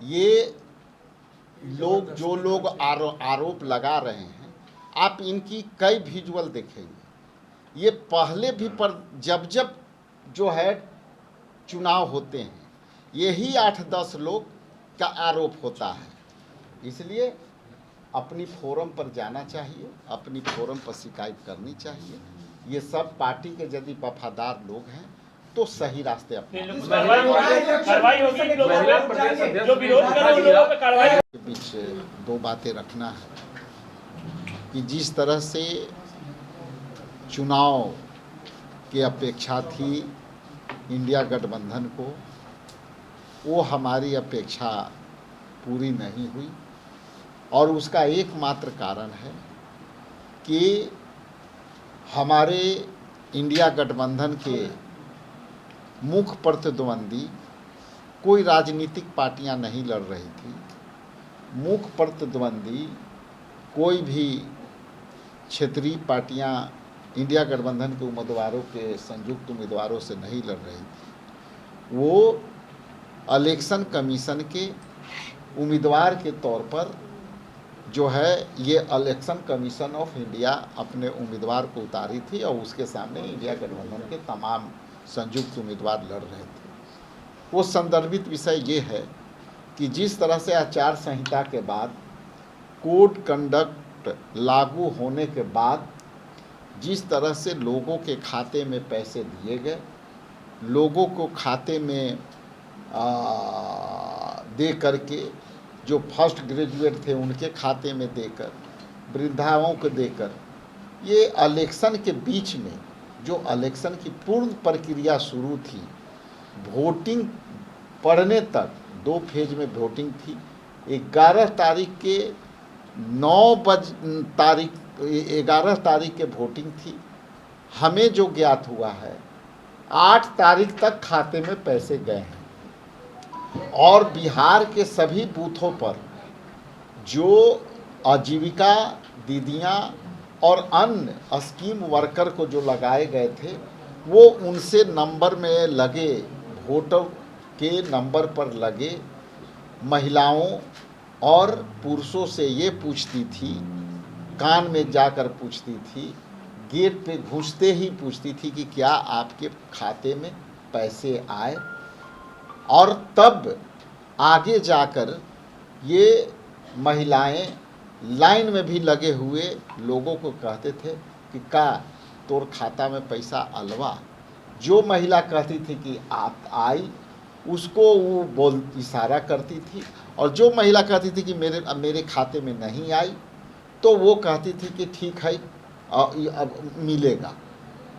ये लोग जो लोग आरोप लगा रहे हैं, आप इनकी कई विजुअल देखेंगे। ये पहले भी पर जब जब जो है चुनाव होते हैं, यही 8-10 लोग का आरोप होता है। इसलिए अपनी फोरम पर जाना चाहिए, अपनी फोरम पर शिकायत करनी चाहिए। ये सब पार्टी के यदि वफादार लोग हैं तो सही रास्ते अपने के बीच दो बातें रखना है कि जिस तरह से चुनाव की अपेक्षा थी इंडिया गठबंधन को, वो हमारी अपेक्षा पूरी नहीं हुई। और उसका एकमात्र कारण है कि हमारे इंडिया गठबंधन के मुख्य प्रतिद्वंदी कोई राजनीतिक पार्टियां नहीं लड़ रही थी। मुख्य प्रतिद्वंदी कोई भी क्षेत्रीय पार्टियां इंडिया गठबंधन के उम्मीदवारों के संयुक्त उम्मीदवारों से नहीं लड़ रही थी। वो इलेक्शन कमीशन के उम्मीदवार के तौर पर जो है ये इलेक्शन कमीशन ऑफ इंडिया अपने उम्मीदवार को उतारी थी और उसके सामने इंडिया गठबंधन के तमाम संयुक्त उम्मीदवार लड़ रहे थे। वो संदर्भित विषय ये है कि जिस तरह से आचार संहिता के बाद कोड कंडक्ट लागू होने के बाद जिस तरह से लोगों के खाते में पैसे दिए गए, लोगों को खाते में दे करके, जो फर्स्ट ग्रेजुएट थे उनके खाते में देकर, वृद्धाओं को देकर, ये इलेक्शन के बीच में जो इलेक्शन की पूर्ण प्रक्रिया शुरू थी, वोटिंग पड़ने तक 2 फेज में वोटिंग थी। 11 तारीख के 11 तारीख के वोटिंग थी। हमें जो ज्ञात हुआ है 8 तारीख तक खाते में पैसे गए हैं। और बिहार के सभी बूथों पर जो आजीविका दीदियां और अन्य स्कीम वर्कर को जो लगाए गए थे, वो उनसे नंबर में लगे, वोटर के नंबर पर लगे महिलाओं और पुरुषों से ये पूछती थी, कान में जाकर पूछती थी, गेट पे घुसते ही पूछती थी कि क्या आपके खाते में पैसे आए। और तब आगे जाकर ये महिलाएं लाइन में भी लगे हुए लोगों को कहते थे कि का तोर खाता में पैसा अलवा। जो महिला कहती थी कि आप आई, उसको वो इशारा करती थी, और जो महिला कहती थी कि मेरे खाते में नहीं आई, तो वो कहती थी कि ठीक है अब मिलेगा।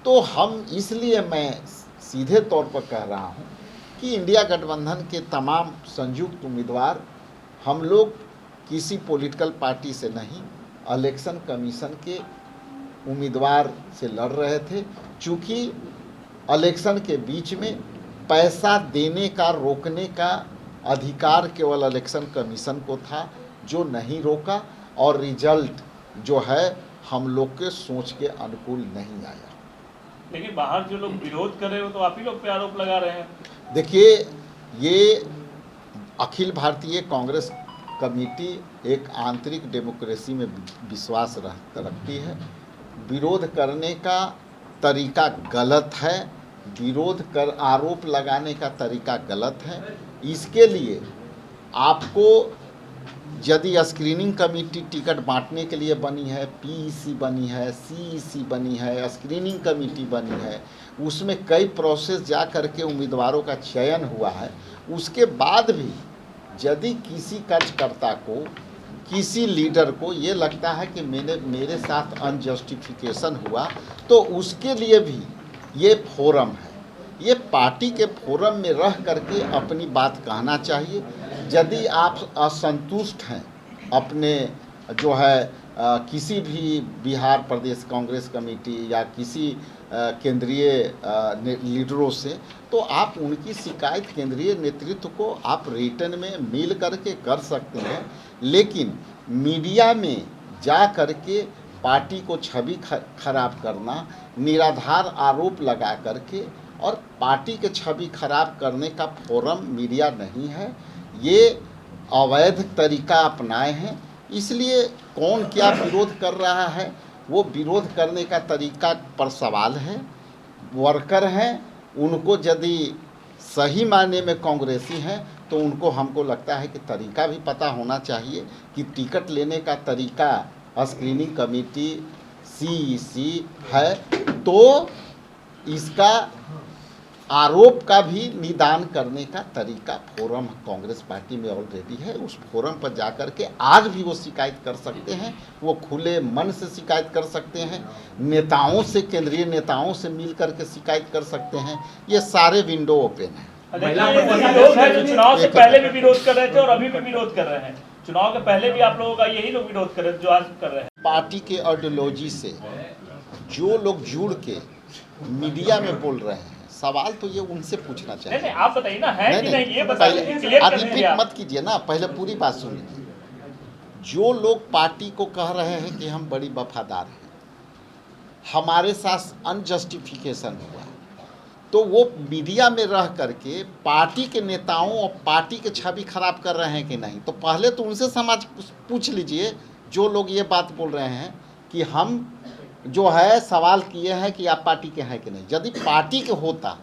तो हम इसलिए मैं सीधे तौर पर कह रहा हूँ कि इंडिया गठबंधन के तमाम संयुक्त उम्मीदवार, हम लोग किसी पॉलिटिकल पार्टी से नहीं, इलेक्शन कमीशन के उम्मीदवार से लड़ रहे थे। चूँकि इलेक्शन के बीच में पैसा देने का रोकने का अधिकार केवल इलेक्शन कमीशन को था, जो नहीं रोका, और रिजल्ट जो है हम लोग के सोच के अनुकूल नहीं आया। लेकिन बाहर जो लोग विरोध कर रहे हो तो आप ही लोग पे आरोप लगा रहे हैं। देखिए, ये अखिल भारतीय कांग्रेस कमेटी एक आंतरिक डेमोक्रेसी में विश्वास रखती है। विरोध करने का तरीका गलत है, आरोप लगाने का तरीका गलत है। इसके लिए आपको यदि स्क्रीनिंग कमेटी टिकट बांटने के लिए बनी है, पीईसी बनी है, सीईसी बनी है, स्क्रीनिंग कमेटी बनी है, उसमें कई प्रोसेस जा करके उम्मीदवारों का चयन हुआ है। उसके बाद भी यदि किसी कार्यकर्ता को, किसी लीडर को ये लगता है कि मेरे साथ अनजस्टिफिकेशन हुआ, तो उसके लिए भी ये फोरम है। ये पार्टी के फोरम में रह करके अपनी बात कहना चाहिए। यदि आप असंतुष्ट हैं अपने जो है किसी भी बिहार प्रदेश कांग्रेस कमेटी या किसी केंद्रीय लीडरों से, तो आप उनकी शिकायत केंद्रीय नेतृत्व को आप रिटर्न में मिल करके कर सकते हैं। लेकिन मीडिया में जा करके पार्टी को छवि खराब करना, निराधार आरोप लगा करके, और पार्टी के छवि खराब करने का फोरम मीडिया नहीं है। ये अवैध तरीका अपनाए हैं। इसलिए कौन क्या विरोध कर रहा है, वो विरोध करने का तरीका पर सवाल है। वर्कर हैं, उनको यदि सही मायने में कांग्रेसी हैं तो उनको, हमको लगता है कि तरीका भी पता होना चाहिए कि टिकट लेने का तरीका स्क्रीनिंग कमेटी CEC है, तो इसका आरोप का भी निदान करने का तरीका फोरम कांग्रेस पार्टी में ऑलरेडी है। उस फोरम पर जाकर के आज भी वो शिकायत कर सकते हैं, वो खुले मन से शिकायत कर सकते हैं, नेताओं से, केंद्रीय नेताओं से मिल करके शिकायत कर सकते हैं। ये सारे विंडो ओपन हैं। लोग हैं जो चुनाव से पहले भी विरोध कर रहे थे और अभी भी विरोध कर रहे हैं। चुनाव के पहले भी आप लोगों का यही लोग विरोध कर रहे थे जो आज कर रहे हैं। पार्टी के आइडियोलॉजी से जो लोग जुड़ के मीडिया में बोल रहे हैं, सवाल तो ये उनसे पूछना चाहिए। नहीं, आप बताइए ना, है कि नहीं, ये बताइए, पहले आप रिपीट मत कीजिए ना, पहले पूरी बात सुन लीजिए। जो लोग पार्टी को कह रहे हैं कि हम बड़ी वफादार हैं, हमारे साथ अनजस्टिफिकेशन हुआ, तो वो मीडिया में रह करके पार्टी के नेताओं और पार्टी के छवि खराब कर रहे हैं कि नहीं। तो पहले तो उनसे समाज पूछ लीजिए, जो लोग ये बात बोल रहे हैं कि हम जो है सवाल किए हैं कि आप पार्टी के हैं कि नहीं। यदि पार्टी के होता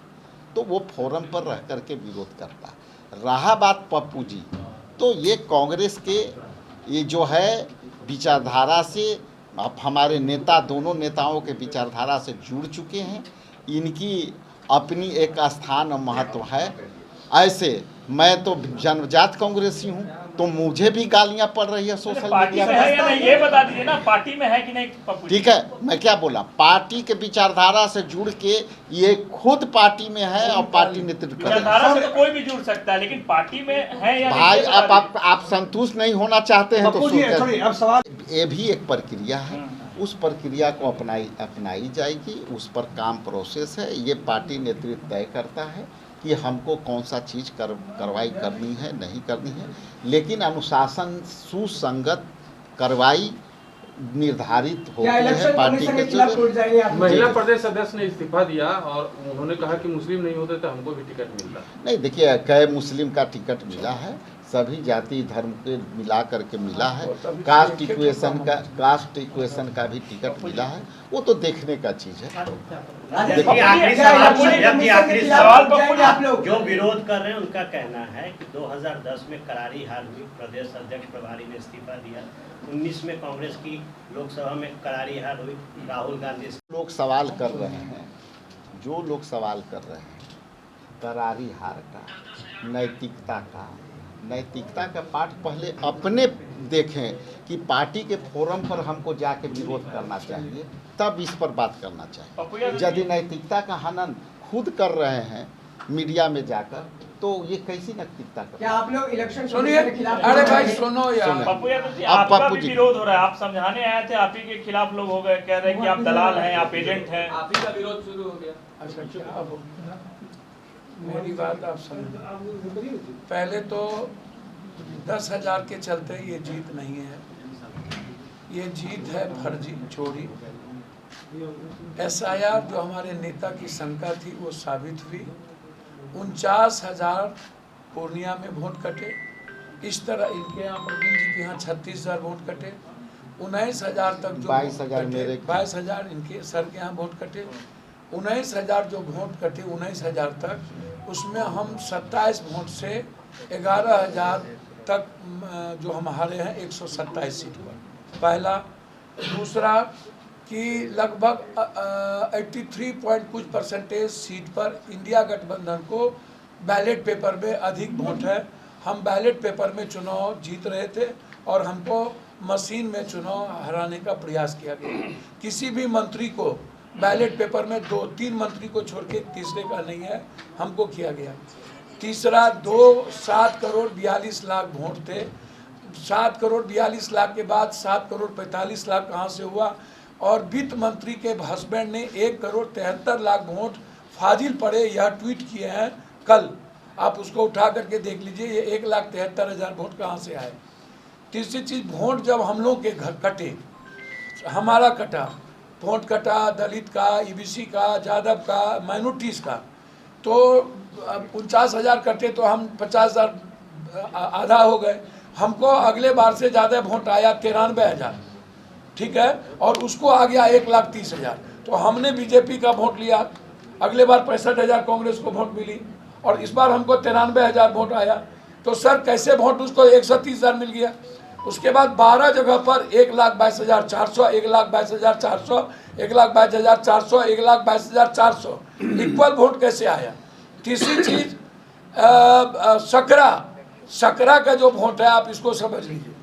तो वो फोरम पर रह करके विरोध करता। रहा बात पप्पू जी, तो ये कांग्रेस के ये जो है विचारधारा से, अब हमारे नेता, दोनों नेताओं के विचारधारा से जुड़ चुके हैं, इनकी अपनी एक स्थान और महत्व है। ऐसे मैं तो जन्मजात कांग्रेसी हूँ, तो मुझे भी गालियाँ पड़ रही है सोशल मीडिया में, है या नहीं ये बता दीजिए ना, पार्टी में है कि नहीं पप्पू जी? ठीक है, मैं क्या बोला, पार्टी के विचारधारा से जुड़ के ये खुद पार्टी में है और पार्टी नेतृत्व कर रहा है। विचारधारा से तो कोई भी जुड़ सकता है, लेकिन पार्टी में है या भाई नहीं? आप संतुष्ट नहीं होना चाहते हैं तो अब सवाल, ये भी एक प्रक्रिया है, उस प्रक्रिया को अपनाई जाएगी, उस पर काम प्रोसेस है। ये पार्टी नेतृत्व तय करता है कि हमको कौन सा चीज़ कार्रवाई करनी है, नहीं करनी है, लेकिन अनुशासन सुसंगत कार्रवाई निर्धारित होती है पार्टी के खिलाफ। महिला प्रदेश सदस्य ने इस्तीफा दिया और उन्होंने कहा कि मुस्लिम नहीं होते तो हमको भी टिकट मिलता। नहीं, देखिए, कई मुस्लिम का टिकट मिला है, सभी जाति धर्म के मिला करके मिला है। कास्ट इक्वेशन का भी टिकट मिला है, वो तो देखने का चीज़ है। जो विरोध कर रहे हैं उनका कहना है कि 2010 में करारी हार हुई, प्रदेश अध्यक्ष प्रभारी ने इस्तीफा दिया, 19 में कांग्रेस की लोकसभा में करारी हार हुई, राहुल गांधी। लोग सवाल कर रहे हैं, जो लोग सवाल कर रहे हैं करारी हार का, नैतिकता का पाठ पहले अपने देखें कि पार्टी के फोरम पर हमको जाके विरोध करना चाहिए, तब इस पर बात करना चाहिए। यदि नैतिकता का हनन खुद कर रहे हैं मीडिया में जाकर, तो ये कैसी नैतिकता कर? क्या आप लोग इलेक्शन के खिलाफ? अरे भाई सुनो यार, आपका भी विरोध हो रहा है, आप समझाने आए थे, आप ही के खिलाफ लोग हो गए, कह रहे हैं कि आप दलाल हैं, आप एजेंट हैं, आप ही का विरोध शुरू हो गया। मेरी बात आप समझ, पहले तो 10,000 के चलते ये जीत नहीं है, ये जीत है फर्जी चोरी। SIR जो हमारे नेता की शंका थी वो साबित हुई। 49,000 पूर्णिया में वोट कटे, इस तरह इनके यहाँ प्रवीण जी के यहाँ 36,000 वोट कटे, 19,000 तक जो 22,000 इनके सर के यहाँ वोट कटे, 19,000 जो वोट कटे 19,000 तक, उसमें हम 27 वोट से 11,000 तक जो हम हारे हैं 127 सीट पर। पहला। दूसरा कि लगभग 83 पॉइंट कुछ % सीट पर इंडिया गठबंधन को बैलेट पेपर में अधिक वोट है। हम बैलेट पेपर में चुनाव जीत रहे थे और हमको मशीन में चुनाव हराने का प्रयास किया गया। किसी भी मंत्री को बैलेट पेपर में 2-3 मंत्री को छोड़ के तीसरे का नहीं है, हमको किया गया। तीसरा, 7 करोड़ 42 लाख वोट थे। 7 करोड़ 42 लाख के बाद 7 करोड़ 45 लाख कहाँ से हुआ? और वित्त मंत्री के हस्बैंड ने 1 करोड़ 73 लाख वोट फाजिल पड़े, यह ट्वीट किए हैं कल, आप उसको उठा करके देख लीजिए, ये 1,73,000 वोट कहाँ से आए। तीसरी चीज़, वोट जब हम लोग के घर कटे, हमारा कटा वोट, कटा दलित का, EBC का, यादव का, माइनॉरिटीज़ का, तो 49,000 कटे तो हम 50,000 आधा हो गए। हमको अगले बार से ज़्यादा वोट आया 93,000, ठीक है, और उसको आ गया 1,30,000। तो हमने बीजेपी का वोट लिया, अगले बार 65,000 कांग्रेस को वोट मिली, और इस बार हमको 93,000 वोट आया। तो सर कैसे वोट उसको 130,000 मिल गया। उसके बाद 12 जगह पर 1,22,400, 1,22,400, 1,22,400, 1,22,400 इक्वल वोट कैसे आया। तीसरी चीज सकरा का जो वोट है आप इसको समझ लीजिए।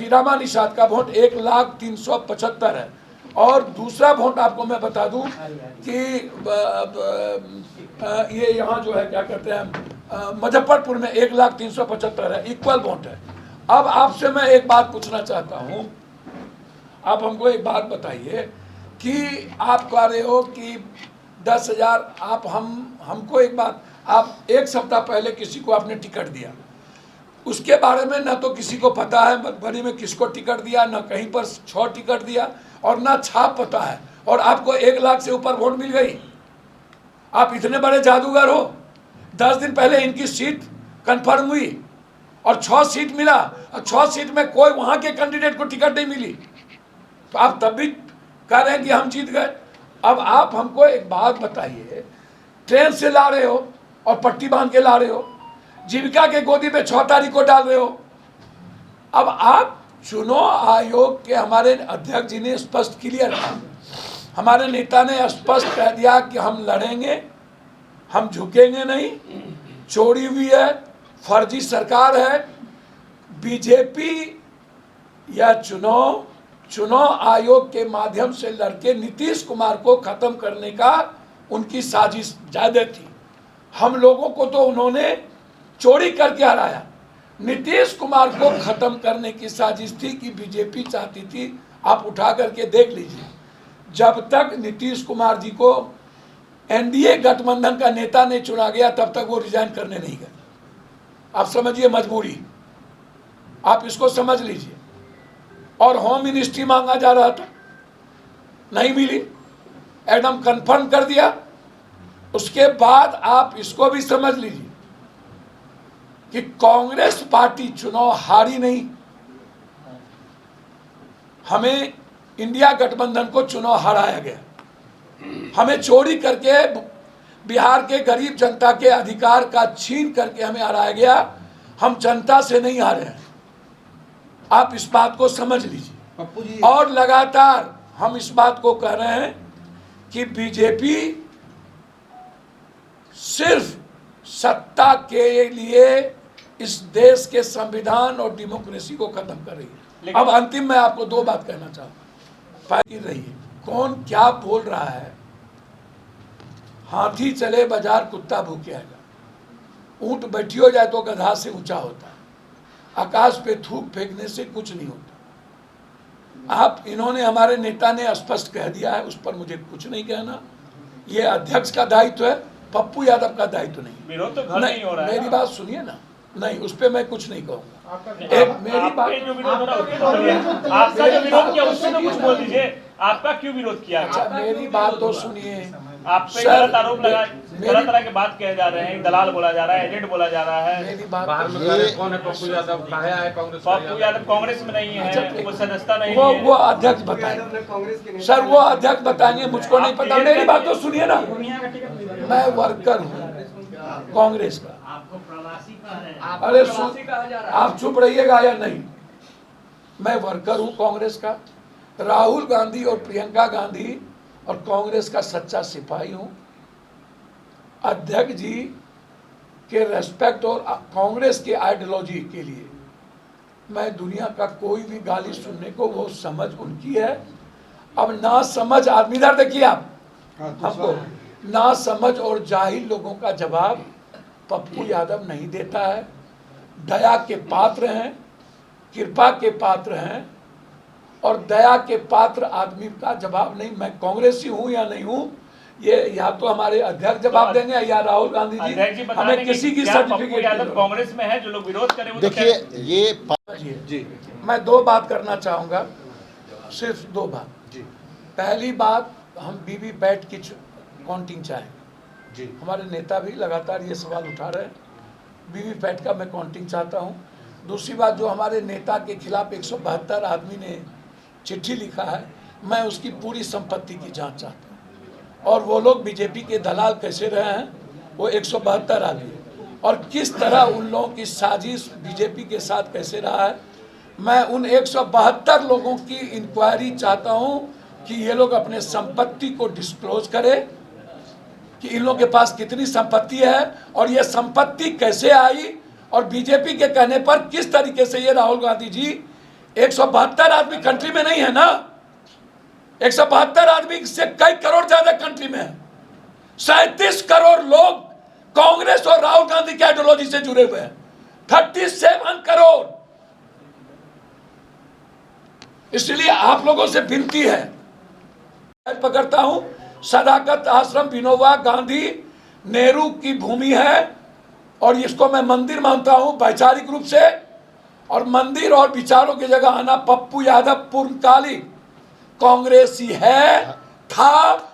रामा निषाद का वोट 1,03,75 है। और दूसरा वोट आपको मैं बता दूं कि ये यहाँ जो है क्या कहते हैं मुजफ्फरपुर में 1,03,75 है, इक्वल वोट है। अब आपसे मैं एक बात पूछना चाहता हूँ, आप हमको एक बात बताइए कि आप कह रहे हो कि 10,000 आप हमको एक बात, आप एक सप्ताह पहले किसी को आपने टिकट दिया, उसके बारे में ना तो किसी को पता है मधुबनी में किसको टिकट दिया, ना कहीं पर 6 टिकट दिया, और ना छाप पता है, और आपको 1 लाख से ऊपर वोट मिल गई। आप इतने बड़े जादूगर हो। 10 दिन पहले इनकी सीट कंफर्म हुई और 6 सीट मिला, और 6 सीट में कोई वहां के कैंडिडेट को टिकट नहीं मिली, तो आप तब भी कह रहे हैं कि हम जीत गए। अब आप हमको एक बात बताइए, ट्रेन से ला रहे हो और पट्टी बांध के ला रहे हो, जीविका के गोदी में 6 तारीख को डाल रहे हो। अब आप चुनाव आयोग के हमारे अध्यक्ष जी ने स्पष्ट क्लियर कहा, हमारे नेता ने स्पष्ट कह दिया कि हम लड़ेंगे, हम झुकेंगे नहीं, चोरी हुई है, फर्जी सरकार है। बीजेपी या चुनाव आयोग के माध्यम से लड़के नीतीश कुमार को खत्म करने का उनकी साजिश ज्यादा थी। हम लोगों को तो उन्होंने चोरी करके हराया, नीतीश कुमार को खत्म करने की साजिश थी कि बीजेपी चाहती थी। आप उठा करके देख लीजिए, जब तक नीतीश कुमार जी को एनडीए गठबंधन का नेता नहीं चुना गया तब तक वो रिजाइन करने नहीं गए। आप समझिए मजबूरी, आप इसको समझ लीजिए। और होम मिनिस्ट्री मांगा जा रहा था, नहीं मिली, एकदम कंफर्म कर दिया। उसके बाद आप इसको भी समझ लीजिए कि कांग्रेस पार्टी चुनाव हारी नहीं, हमें इंडिया गठबंधन को चुनाव हराया गया। हमें चोरी करके बिहार के गरीब जनता के अधिकार का छीन करके हमें हराया गया। हम जनता से नहीं हारे हैं, आप इस बात को समझ लीजिए। और लगातार हम इस बात को कह रहे हैं कि बीजेपी सिर्फ सत्ता के लिए इस देश के संविधान और डेमोक्रेसी को खत्म कर रही है। अब अंतिम मैं आपको 2 बात कहना चाहूँगा। पहली रही, कौन क्या बोल रहा है, हाथी चले बाजार कुत्ता भूखे आएगा, ऊंट बैठियो जाए तो गधा से ऊंचा होता है, आकाश पे थूक फेंकने से कुछ नहीं होता। आप इन्होंने, हमारे नेता ने स्पष्ट कह दिया है, उस पर मुझे कुछ नहीं कहना। ये अध्यक्ष का दायित्व है, पप्पू यादव का दायित्व नहीं। विरोध तो घर नहीं हो रहा है। मेरी बात सुनिए ना, नहीं उस पर मैं कुछ नहीं कहूँगा। एक मेरी बात, जो विरोध हो रहा है आपका जो विरोध किया उससे तो कुछ बोल दीजिए, आपका क्यों विरोध किया? अच्छा मेरी बात तो सुनिए। आप पे गलत आरोप लगा, तरह तरह के बात कहे जा रहे हैं, दलाल बोला जा रहा है, एजेंट बोला जा रहा है। मेरी बात बाहर में कह रहे कौन है पप्पू यादव, कहाँ है कांग्रेस? पप्पू यादव कांग्रेस में नहीं है, वो सदस्यता नहीं है। वो अध्यक्ष बताएंगे सर, वो अध्यक्ष बताएंगे, मुझको नहीं पता। मेरी बात तो सुनिए ना, मैं वर्कर हूँ कांग्रेस का। आपको प्रवासी कह रहे हैं। अरे आप चुप रहिएगा या नहीं, मैं वर्कर हूँ कांग्रेस का। राहुल गांधी और प्रियंका गांधी और कांग्रेस का सच्चा सिपाही हूँ। अध्यक्ष जी के रेस्पेक्ट और कांग्रेस के आइडियोलॉजी के लिए मैं दुनिया का कोई भी गाली सुनने को, वो समझ उनकी है। अब ना समझ आदमी, इधर देखिए आप, हमको ना समझ और जाहिल लोगों का जवाब पप्पू यादव नहीं देता है। दया के पात्र हैं, कृपा के पात्र हैं, और दया के पात्र आदमी का जवाब नहीं। मैं कांग्रेसी हूं या नहीं हूं, ये या तो हमारे अध्यक्ष जवाब देंगे या राहुल गांधी जी। हमें किसी की सर्टिफिकेट यादव कांग्रेस में है, जो लोग विरोध करें वो देखिए ये जी, मैं 2 बात करना चाहूँगा, सिर्फ 2 बात। पहली बात, हम वीवी पैट की काउंटिंग चाहेंगे। हमारे नेता भी लगातार ये सवाल उठा रहे हैं। वीवीपैट का मैं काउंटिंग चाहता हूँ। दूसरी बात, जो हमारे नेता के खिलाफ 172 आदमी ने चिट्ठी लिखा है, मैं उसकी पूरी संपत्ति की जांच चाहता हूँ और वो लोग बीजेपी के दलाल कैसे रहे हैं, वो 172 आदमी, और किस तरह उन लोगों की साजिश बीजेपी के साथ कैसे रहा है। मैं उन 172 लोगों की इंक्वायरी चाहता हूं कि ये लोग अपने संपत्ति को डिस्क्लोज करें कि इन लोगों के पास कितनी संपत्ति है और ये संपत्ति कैसे आई, और बीजेपी के कहने पर किस तरीके से ये राहुल गांधी जी 172 आदमी कंट्री में नहीं है ना, 172 आदमी से कई करोड़ ज्यादा कंट्री में है। 37 करोड़ लोग कांग्रेस और राहुल गांधी की आइडियोलॉजी से जुड़े हुए हैं, 37 करोड़। इसलिए आप लोगों से विनती है, पकड़ता हूं, सदाकत आश्रम विनोबा गांधी नेहरू की भूमि है और इसको मैं मंदिर मानता हूं वैचारिक रूप से, और मंदिर और विचारों की जगह आना पप्पू यादव पूर्णकालिक कांग्रेसी है, था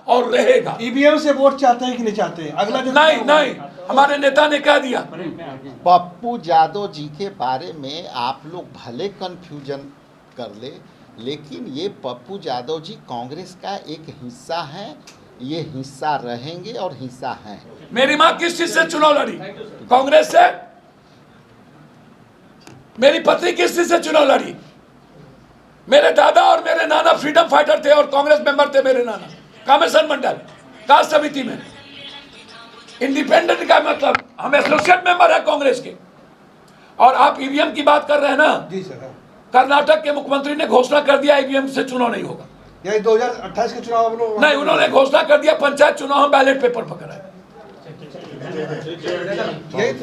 और रहेगा। ईवीएम से वोट चाहते हैं कि नहीं चाहते हैं? अगला जो नहीं, हमारे नेता ने कह दिया। पप्पू यादव जी के बारे में आप लोग भले कंफ्यूजन कर ले, लेकिन ये पप्पू यादव जी कांग्रेस का एक हिस्सा है, ये हिस्सा रहेंगे और हिस्सा हैं। मेरी माँ किस चीज से चुनाव लड़ी? कांग्रेस से। मेरी पत्नी किस चीज से चुनाव लड़ी? मेरे दादा और मेरे नाना फ्रीडम फाइटर थे और कांग्रेस मेंबर थे। मेरे नाना कामेश्वर मंडल कास्ट समिति में इंडिपेंडेंट का मतलब हम एसोसिएट मेंबर है कांग्रेस के। और आप ईवीएम की बात कर रहे हैं ना? जी सर। कर्नाटक के मुख्यमंत्री ने घोषणा कर दिया ईवीएम से चुनाव नहीं होगा। यही 2028 के चुनाव नहीं, उन्होंने घोषणा कर दिया पंचायत चुनाव हम बैलेट पेपर पकड़ाए। यही